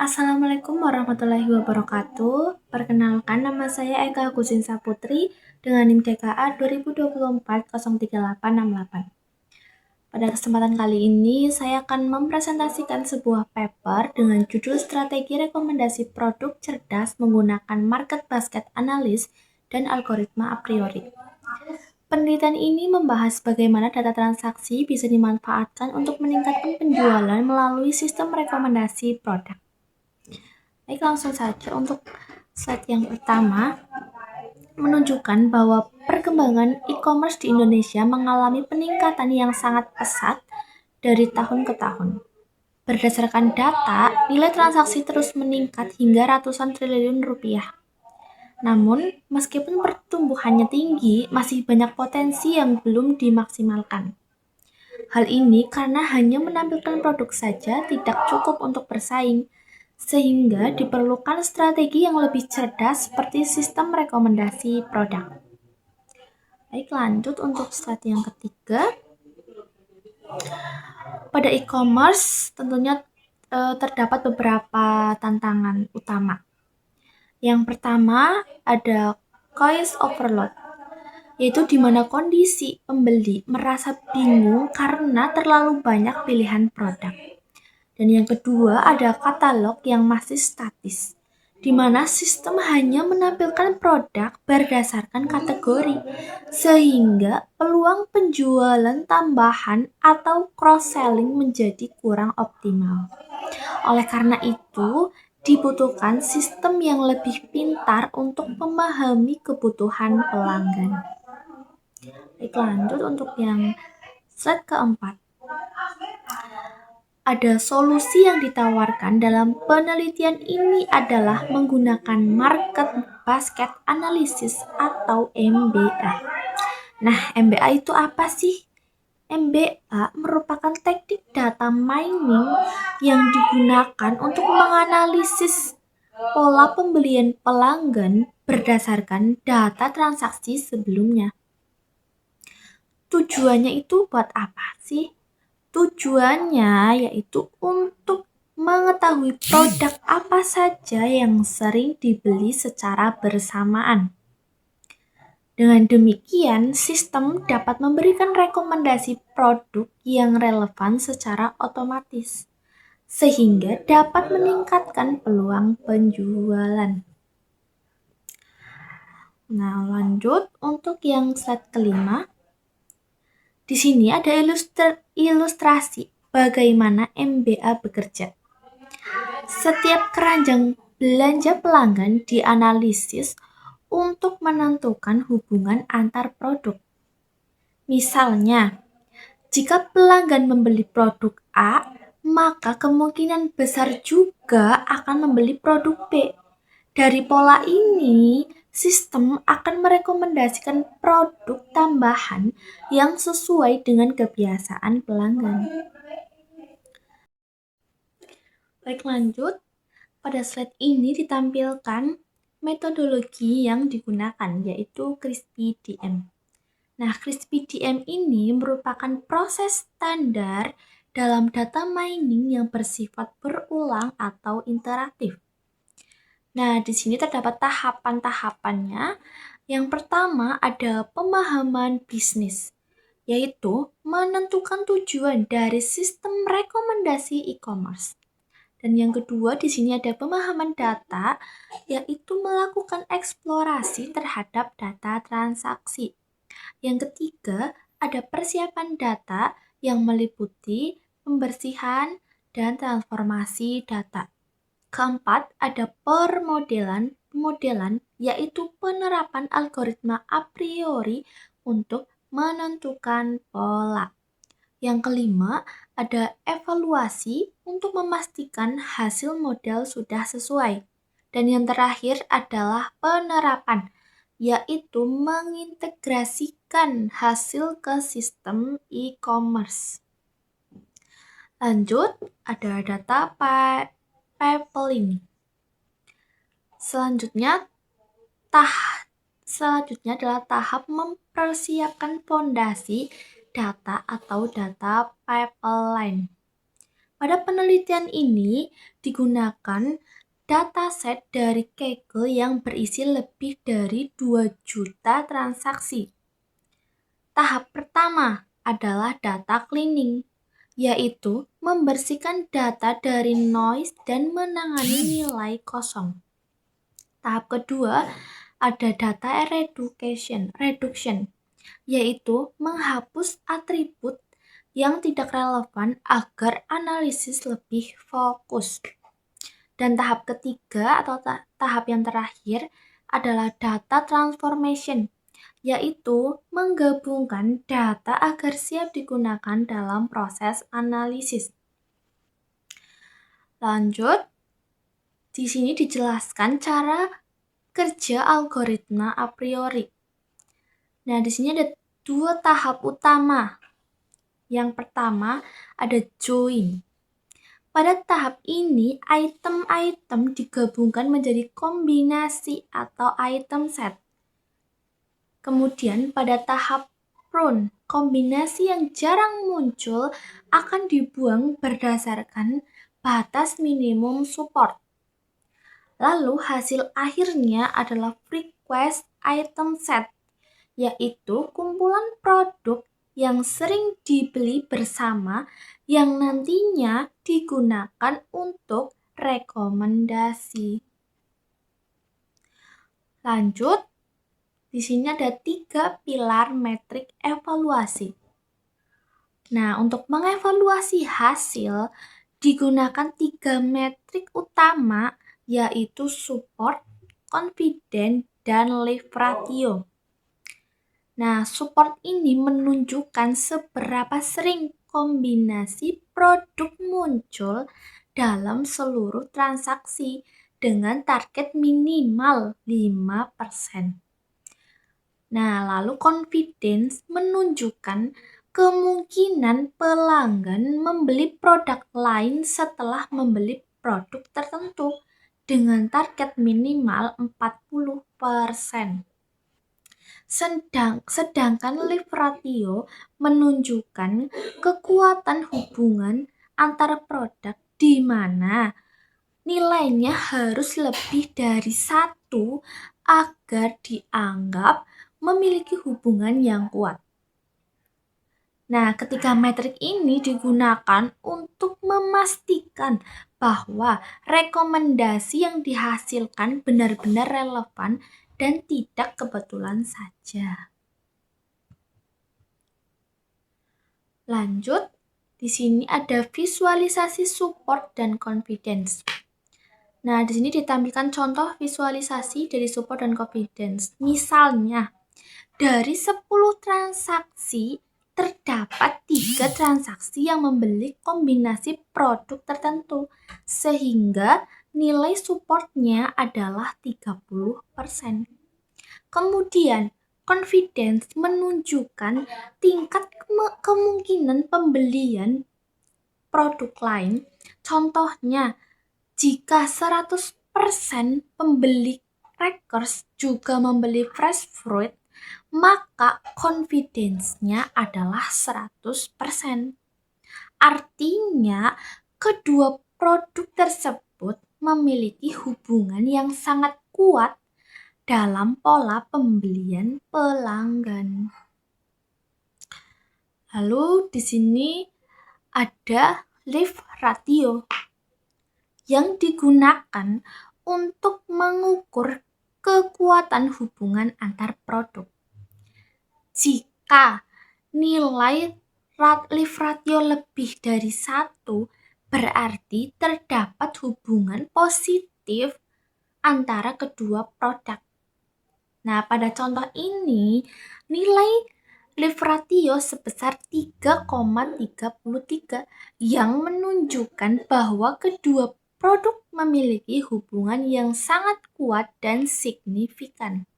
Assalamualaikum warahmatullahi wabarakatuh. Perkenalkan, nama saya Eka Agusinsa Putri dengan NIM TKA 2024-03868. Pada kesempatan kali ini, saya akan mempresentasikan sebuah paper dengan judul Strategi Rekomendasi Produk Cerdas Menggunakan Market Basket Analysis dan Algoritma A Priori. Penelitian ini membahas bagaimana data transaksi bisa dimanfaatkan untuk meningkatkan penjualan melalui sistem rekomendasi produk. Baik, langsung saja untuk slide yang pertama menunjukkan bahwa perkembangan e-commerce di Indonesia mengalami peningkatan yang sangat pesat dari tahun ke tahun. Berdasarkan data, nilai transaksi terus meningkat hingga ratusan triliun rupiah. Namun, meskipun pertumbuhannya tinggi, masih banyak potensi yang belum dimaksimalkan. Hal ini karena hanya menampilkan produk saja tidak cukup untuk bersaing, sehingga diperlukan strategi yang lebih cerdas seperti sistem rekomendasi produk. Baik, lanjut untuk slide yang ketiga. Pada e-commerce tentunya terdapat beberapa tantangan utama. Yang pertama ada choice overload, yaitu di mana kondisi pembeli merasa bingung karena terlalu banyak pilihan produk. Dan yang kedua ada katalog yang masih statis, di mana sistem hanya menampilkan produk berdasarkan kategori, sehingga peluang penjualan tambahan atau cross-selling menjadi kurang optimal. Oleh karena itu, dibutuhkan sistem yang lebih pintar untuk memahami kebutuhan pelanggan. Baik, lanjut untuk yang slide keempat. Ada solusi yang ditawarkan dalam penelitian ini adalah menggunakan Market Basket Analysis atau MBA. Nah, MBA itu apa sih? MBA merupakan teknik data mining yang digunakan untuk menganalisis pola pembelian pelanggan berdasarkan data transaksi sebelumnya. Tujuannya itu buat apa sih? Tujuannya yaitu untuk mengetahui produk apa saja yang sering dibeli secara bersamaan. Dengan demikian, sistem dapat memberikan rekomendasi produk yang relevan secara otomatis, sehingga dapat meningkatkan peluang penjualan. Nah, lanjut untuk yang slide kelima. Di sini ada ilustrasi bagaimana MBA bekerja. Setiap keranjang belanja pelanggan dianalisis untuk menentukan hubungan antar produk. Misalnya, jika pelanggan membeli produk A, maka kemungkinan besar juga akan membeli produk B. Dari pola ini, sistem akan merekomendasikan produk tambahan yang sesuai dengan kebiasaan pelanggan. Baik, lanjut. Pada slide ini ditampilkan metodologi yang digunakan, yaitu CRISP-DM. Nah, CRISP-DM ini merupakan proses standar dalam data mining yang bersifat berulang atau interaktif. Nah, di sini terdapat tahapan-tahapannya. Yang pertama ada pemahaman bisnis, yaitu menentukan tujuan dari sistem rekomendasi e-commerce. Dan yang kedua di sini ada pemahaman data, yaitu melakukan eksplorasi terhadap data transaksi. Yang ketiga ada persiapan data yang meliputi pembersihan dan transformasi data. Keempat, ada pemodelan, yaitu penerapan algoritma a priori untuk menentukan pola. Yang kelima, ada evaluasi untuk memastikan hasil model sudah sesuai. Dan yang terakhir adalah penerapan, yaitu mengintegrasikan hasil ke sistem e-commerce. Lanjut, ada data pipeline. Selanjutnya adalah tahap mempersiapkan fondasi data atau data pipeline. Pada penelitian ini digunakan dataset dari Kaggle yang berisi lebih dari 2 juta transaksi. Tahap pertama adalah data cleaning, yaitu membersihkan data dari noise dan menangani nilai kosong. Tahap kedua ada data reduction, yaitu menghapus atribut yang tidak relevan agar analisis lebih fokus. Dan tahap ketiga atau tahap yang terakhir adalah data transformation, yaitu menggabungkan data agar siap digunakan dalam proses analisis. Lanjut, di sini dijelaskan cara kerja algoritma a priori. Nah, di sini ada 2 tahap utama. Yang pertama ada join. Pada tahap ini, item-item digabungkan menjadi kombinasi atau item set. Kemudian pada tahap prune, kombinasi yang jarang muncul akan dibuang berdasarkan batas minimum support. Lalu hasil akhirnya adalah request item set, yaitu kumpulan produk yang sering dibeli bersama yang nantinya digunakan untuk rekomendasi. Lanjut, di sini ada 3 pilar metrik evaluasi. Nah, untuk mengevaluasi hasil digunakan 3 metrik utama, yaitu support, confidence, dan leave ratio. Nah, support ini menunjukkan seberapa sering kombinasi produk muncul dalam seluruh transaksi dengan target minimal 5%. Nah, lalu confidence menunjukkan kemungkinan pelanggan membeli produk lain setelah membeli produk tertentu dengan target minimal 40%. Sedangkan leave ratio menunjukkan kekuatan hubungan antara produk di mana nilainya harus lebih dari 1 agar dianggap memiliki hubungan yang kuat. Nah, ketika metrik ini digunakan untuk memastikan bahwa rekomendasi yang dihasilkan benar-benar relevan dan tidak kebetulan saja. Lanjut, di sini ada visualisasi support dan confidence. Nah, di sini ditampilkan contoh visualisasi dari support dan confidence. Misalnya, dari 10 transaksi, terdapat 3 transaksi yang membeli kombinasi produk tertentu, sehingga nilai supportnya adalah 30%. Kemudian, confidence menunjukkan tingkat kemungkinan pembelian produk lain. Contohnya, jika 100% pembeli crackers juga membeli fresh fruit, maka confidence-nya adalah 100%. Artinya, kedua produk tersebut memiliki hubungan yang sangat kuat dalam pola pembelian pelanggan. Lalu di sini ada leave ratio yang digunakan untuk mengukur kekuatan hubungan antar produk. Jika nilai leave ratio lebih dari 1, berarti terdapat hubungan positif antara kedua produk. Nah, pada contoh ini, nilai leave ratio sebesar 3,33 yang menunjukkan bahwa kedua produk memiliki hubungan yang sangat kuat dan signifikan.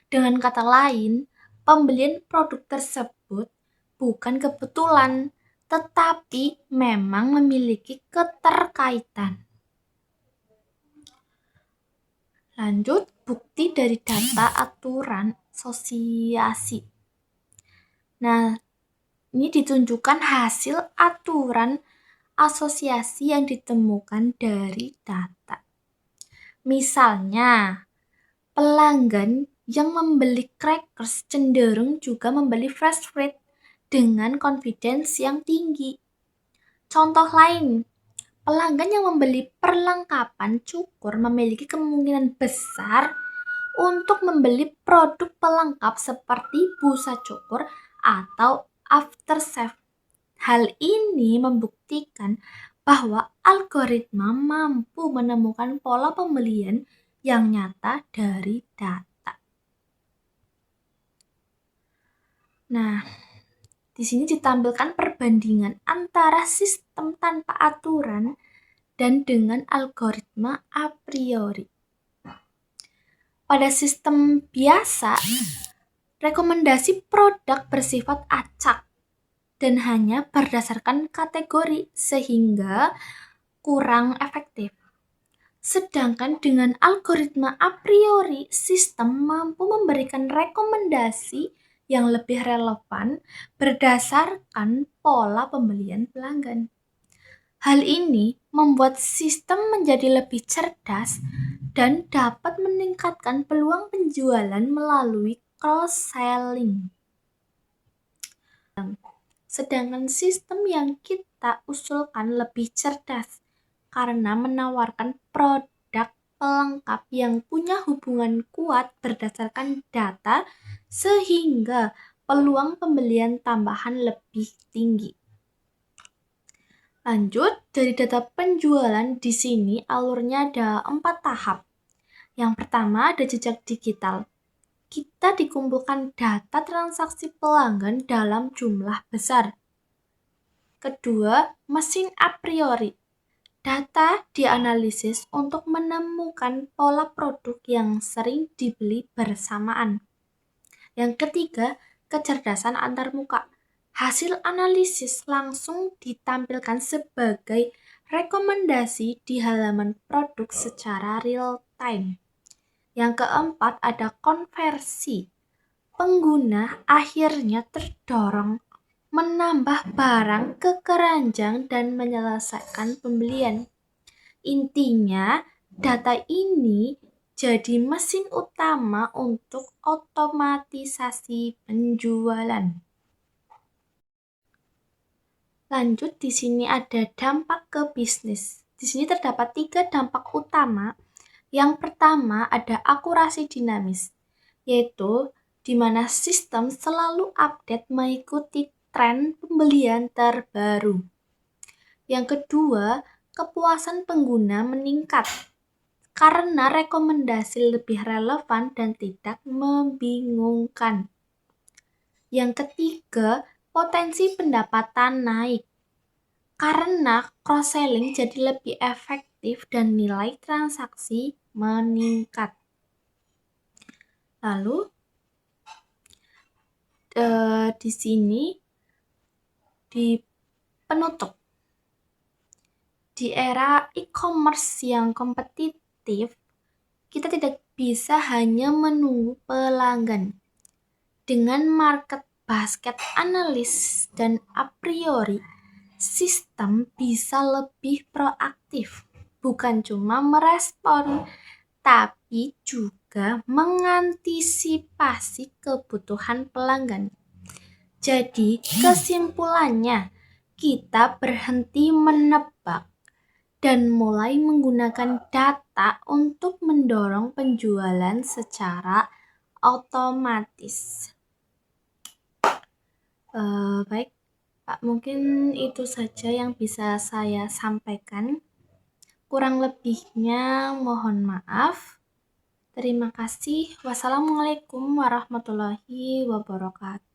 Dengan kata lain, pembelian produk tersebut bukan kebetulan, tetapi memang memiliki keterkaitan. Lanjut, bukti dari data aturan asosiasi. Nah, ini ditunjukkan hasil aturan asosiasi yang ditemukan dari data. Misalnya, pelanggan yang membeli crackers cenderung juga membeli fast food dengan confidence yang tinggi. Contoh lain, pelanggan yang membeli perlengkapan cukur memiliki kemungkinan besar untuk membeli produk pelengkap seperti busa cukur atau aftershave. Hal ini membuktikan bahwa algoritma mampu menemukan pola pembelian yang nyata dari data. Nah, di sini ditampilkan perbandingan antara sistem tanpa aturan dan dengan algoritma a priori. Pada sistem biasa, rekomendasi produk bersifat acak dan hanya berdasarkan kategori sehingga kurang efektif. Sedangkan dengan algoritma a priori, sistem mampu memberikan rekomendasi yang lebih relevan berdasarkan pola pembelian pelanggan. Hal ini membuat sistem menjadi lebih cerdas dan dapat meningkatkan peluang penjualan melalui cross-selling. Sedangkan sistem yang kita usulkan lebih cerdas karena menawarkan produk pelengkap yang punya hubungan kuat berdasarkan data sehingga peluang pembelian tambahan lebih tinggi. Lanjut, dari data penjualan di sini alurnya ada 4 tahap. Yang pertama ada jejak digital. Kita dikumpulkan data transaksi pelanggan dalam jumlah besar. Kedua, mesin a priori. Data dianalisis untuk menemukan pola produk yang sering dibeli bersamaan. Yang ketiga, kecerdasan antarmuka. Hasil analisis langsung ditampilkan sebagai rekomendasi di halaman produk secara real time. Yang keempat, ada konversi. Pengguna akhirnya terdorong menambah barang ke keranjang dan menyelesaikan pembelian. Intinya, data ini jadi mesin utama untuk otomatisasi penjualan. Lanjut, di sini ada dampak ke bisnis. Di sini terdapat 3 dampak utama. Yang pertama ada akurasi dinamis, yaitu di mana sistem selalu update mengikuti tren pembelian terbaru. Yang kedua, kepuasan pengguna meningkat karena rekomendasi lebih relevan dan tidak membingungkan. Yang ketiga, potensi pendapatan naik karena cross-selling jadi lebih efektif dan nilai transaksi meningkat. Lalu di sini di penutup, di era e-commerce yang kompetitif, kita tidak bisa hanya menunggu pelanggan. Dengan market basket analis dan a priori, sistem bisa lebih proaktif, bukan cuma merespon, tapi juga mengantisipasi kebutuhan pelanggan. Jadi, kesimpulannya, kita berhenti menebak dan mulai menggunakan data untuk mendorong penjualan secara otomatis. Baik, Pak, mungkin itu saja yang bisa saya sampaikan. Kurang lebihnya mohon maaf. Terima kasih. Wassalamualaikum warahmatullahi wabarakatuh.